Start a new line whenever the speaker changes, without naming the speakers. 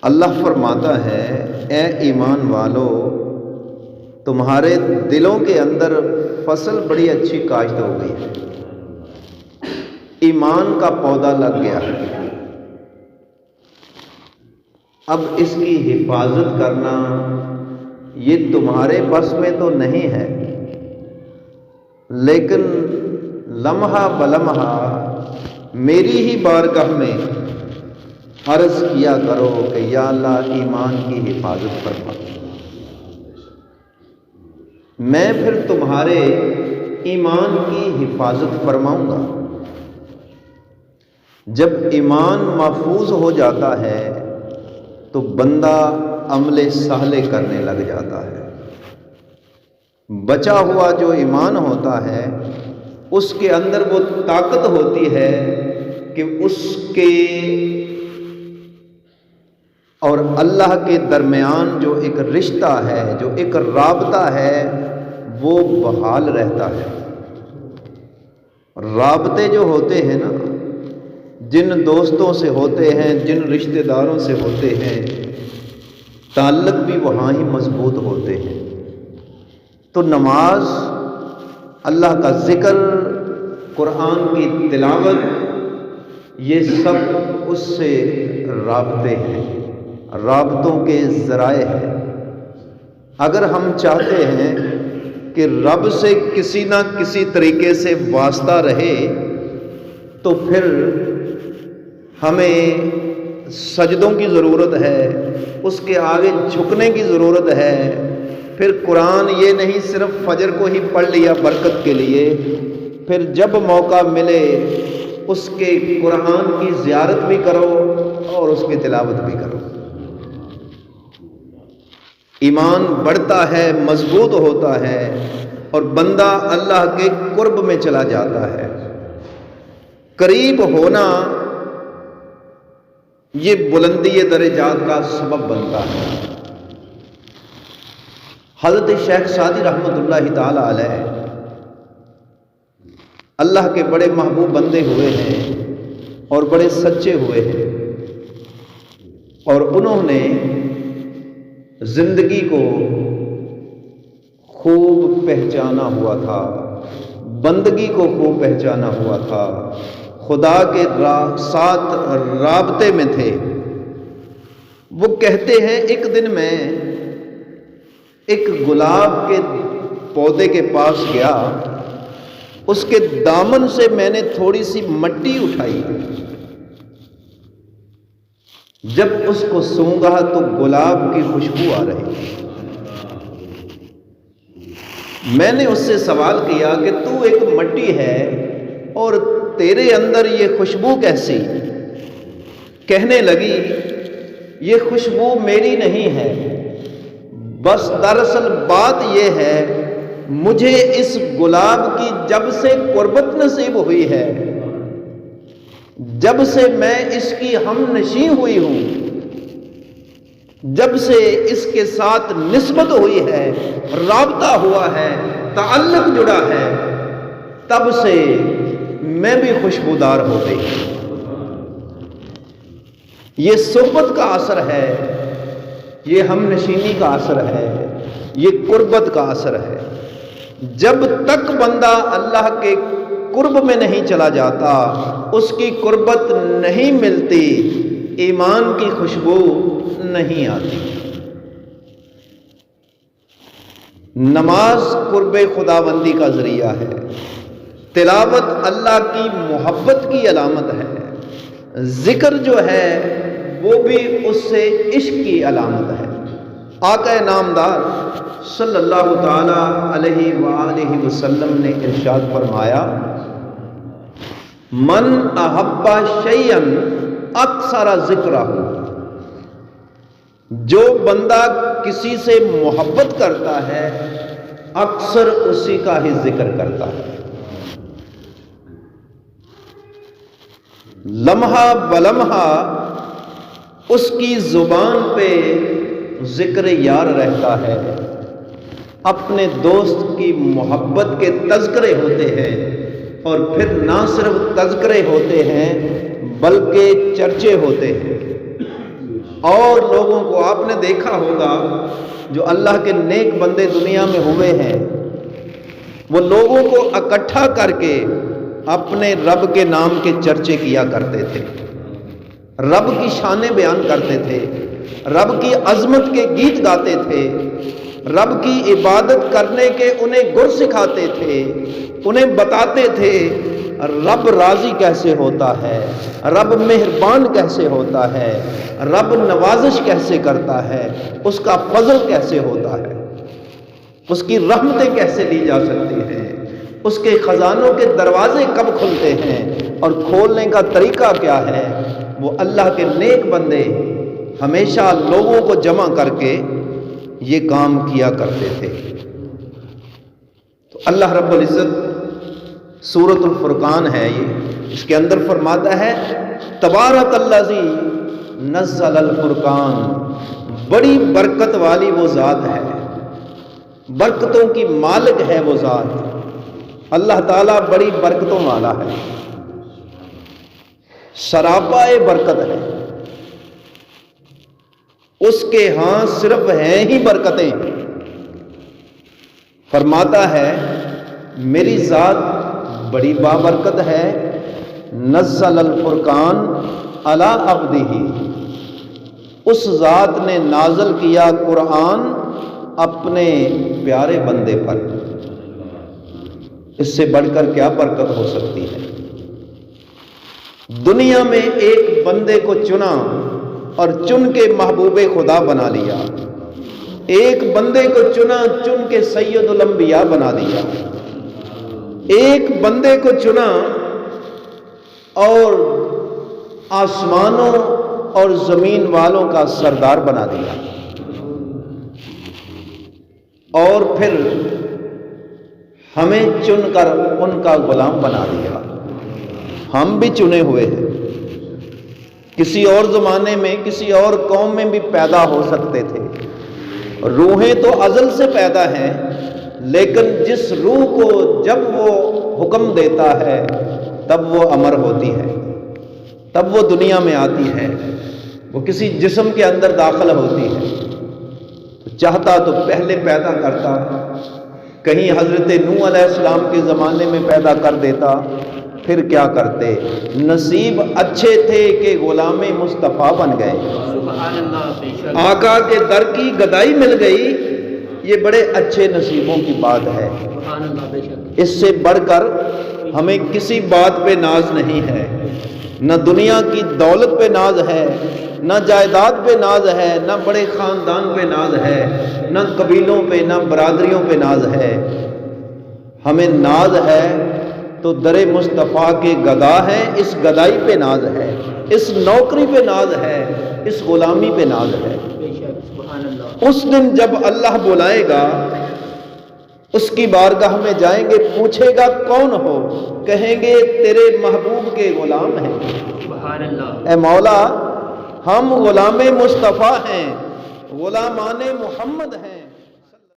اللہ فرماتا ہے اے ایمان والو، تمہارے دلوں کے اندر فصل بڑی اچھی کاشت ہو گئی ہے، ایمان کا پودا لگ گیا ہے، اب اس کی حفاظت کرنا یہ تمہارے بس میں تو نہیں ہے، لیکن لمحہ بلمحہ میری ہی بارگاہ میں عرض کیا کرو کہ یا اللہ ایمان کی حفاظت فرما، میں پھر تمہارے ایمان کی حفاظت فرماؤں گا۔ جب ایمان محفوظ ہو جاتا ہے تو بندہ عمل صالح کرنے لگ جاتا ہے۔ بچا ہوا جو ایمان ہوتا ہے اس کے اندر وہ طاقت ہوتی ہے کہ اس کے اور اللہ کے درمیان جو ایک رشتہ ہے، جو ایک رابطہ ہے، وہ بحال رہتا ہے۔ رابطے جو ہوتے ہیں نا، جن دوستوں سے ہوتے ہیں، جن رشتہ داروں سے ہوتے ہیں، تعلق بھی وہاں ہی مضبوط ہوتے ہیں۔ تو نماز، اللہ کا ذکر، قرآن کی تلاوت، یہ سب اس سے رابطے ہیں، رابطوں کے ذرائع ہیں۔ اگر ہم چاہتے ہیں کہ رب سے کسی نہ کسی طریقے سے واسطہ رہے تو پھر ہمیں سجدوں کی ضرورت ہے، اس کے آگے جھکنے کی ضرورت ہے۔ پھر قرآن یہ نہیں صرف فجر کو ہی پڑھ لیا برکت کے لیے، پھر جب موقع ملے اس کے قرآن کی زیارت بھی کرو اور اس کی تلاوت بھی کرو۔ ایمان بڑھتا ہے، مضبوط ہوتا ہے اور بندہ اللہ کے قرب میں چلا جاتا ہے۔ قریب ہونا یہ بلندی درجات کا سبب بنتا ہے۔ حضرت شیخ سعدی رحمۃ اللہ تعالی علیہ اللہ کے بڑے محبوب بندے ہوئے ہیں اور بڑے سچے ہوئے ہیں، اور انہوں نے زندگی کو خوب پہچانا ہوا تھا، بندگی کو خوب پہچانا ہوا تھا، خدا کے ساتھ رابطے میں تھے۔ وہ کہتے ہیں ایک دن میں ایک گلاب کے پودے کے پاس گیا، اس کے دامن سے میں نے تھوڑی سی مٹی اٹھائی، جب اس کو سونگھا تو گلاب کی خوشبو آ رہی تھی۔ میں نے اس سے سوال کیا کہ تو ایک مٹی ہے اور تیرے اندر یہ خوشبو کیسی؟ کہنے لگی یہ خوشبو میری نہیں ہے، بس دراصل بات یہ ہے مجھے اس گلاب کی جب سے قربت نصیب ہوئی ہے، جب سے میں اس کی ہم نشیں ہوئی ہوں، جب سے اس کے ساتھ نسبت ہوئی ہے، رابطہ ہوا ہے، تعلق جڑا ہے، تب سے میں بھی خوشبودار ہو گئی۔ یہ صحبت کا اثر ہے، یہ ہم نشینی کا اثر ہے، یہ قربت کا اثر ہے۔ جب تک بندہ اللہ کے قرب میں نہیں چلا جاتا، اس کی قربت نہیں ملتی، ایمان کی خوشبو نہیں آتی۔ نماز قرب خداوندی کا ذریعہ ہے، تلاوت اللہ کی محبت کی علامت ہے، ذکر جو ہے وہ بھی اس سے عشق کی علامت ہے۔ آقا نامدار صلی اللہ تعالی علیہ وآلہ وسلم نے ارشاد فرمایا، من احب شیئا اکثر ذکرہ، جو بندہ کسی سے محبت کرتا ہے اکثر اسی کا ہی ذکر کرتا ہے، لمحہ بلمحہ اس کی زبان پہ ذکر یار رہتا ہے، اپنے دوست کی محبت کے تذکرے ہوتے ہیں، اور پھر نہ صرف تذکرے ہوتے ہیں بلکہ چرچے ہوتے ہیں۔ اور لوگوں کو آپ نے دیکھا ہوگا جو اللہ کے نیک بندے دنیا میں ہوئے ہیں، وہ لوگوں کو اکٹھا کر کے اپنے رب کے نام کے چرچے کیا کرتے تھے، رب کی شانیں بیان کرتے تھے، رب کی عظمت کے گیت گاتے تھے، رب کی عبادت کرنے کے انہیں گر سکھاتے تھے، انہیں بتاتے تھے رب راضی کیسے ہوتا ہے، رب مہربان کیسے ہوتا ہے، رب نوازش کیسے کرتا ہے، اس کا فضل کیسے ہوتا ہے، اس کی رحمتیں کیسے لی جا سکتی ہیں، اس کے خزانوں کے دروازے کب کھلتے ہیں اور کھولنے کا طریقہ کیا ہے۔ وہ اللہ کے نیک بندے ہمیشہ لوگوں کو جمع کر کے یہ کام کیا کرتے تھے۔ تو اللہ رب العزت سورۃ الفرقان ہے یہ، اس کے اندر فرماتا ہے تبارک الذی نزل الفرقان، بڑی برکت والی وہ ذات ہے، برکتوں کی مالک ہے وہ ذات، اللہ تعالیٰ بڑی برکتوں والا ہے، سراپا برکت ہے، اس کے ہاں صرف ہیں ہی برکتیں۔ فرماتا ہے میری ذات بڑی بابرکت ہے، نزل الفرقان علی عبدہ، اس ذات نے نازل کیا قرآن اپنے پیارے بندے پر، اس سے بڑھ کر کیا برکت ہو سکتی ہے۔ دنیا میں ایک بندے کو چنا اور چن کے محبوب خدا بنا لیا، ایک بندے کو چنا چن کے سید الانبیاء بنا دیا، ایک بندے کو چنا اور آسمانوں اور زمین والوں کا سردار بنا دیا، اور پھر ہمیں چن کر ان کا غلام بنا دیا۔ ہم بھی چنے ہوئے ہیں، کسی اور زمانے میں کسی اور قوم میں بھی پیدا ہو سکتے تھے، روحیں تو ازل سے پیدا ہیں، لیکن جس روح کو جب وہ حکم دیتا ہے تب وہ امر ہوتی ہے، تب وہ دنیا میں آتی ہے، وہ کسی جسم کے اندر داخل ہوتی ہے۔ چاہتا تو پہلے پیدا کرتا، کہیں حضرت نوح علیہ السلام کے زمانے میں پیدا کر دیتا، پھر کیا کرتے؟ نصیب اچھے تھے کہ غلام مصطفیٰ بن گئے، آقا کے در کی گدائی مل گئی، یہ بڑے اچھے نصیبوں کی بات ہے۔ اس سے بڑھ کر ہمیں کسی بات پہ ناز نہیں ہے، نہ دنیا کی دولت پہ ناز ہے، نہ جائیداد پہ ناز ہے، نہ بڑے خاندان پہ ناز ہے، نہ قبیلوں پہ، نہ برادریوں پہ ناز ہے۔ ہمیں ناز ہے تو در مصطفیٰ کے گدا ہے، اس گدائی پہ ناز ہے، اس نوکری پہ ناز ہے، اس غلامی پہ ناز ہے۔ اس دن جب اللہ بلائے گا، اس کی بارگاہ میں جائیں گے، پوچھے گا کون ہو؟ کہیں گے تیرے محبوب کے غلام ہیں۔ اے مولا، ہم غلام مصطفیٰ ہیں، غلامان محمد ہیں۔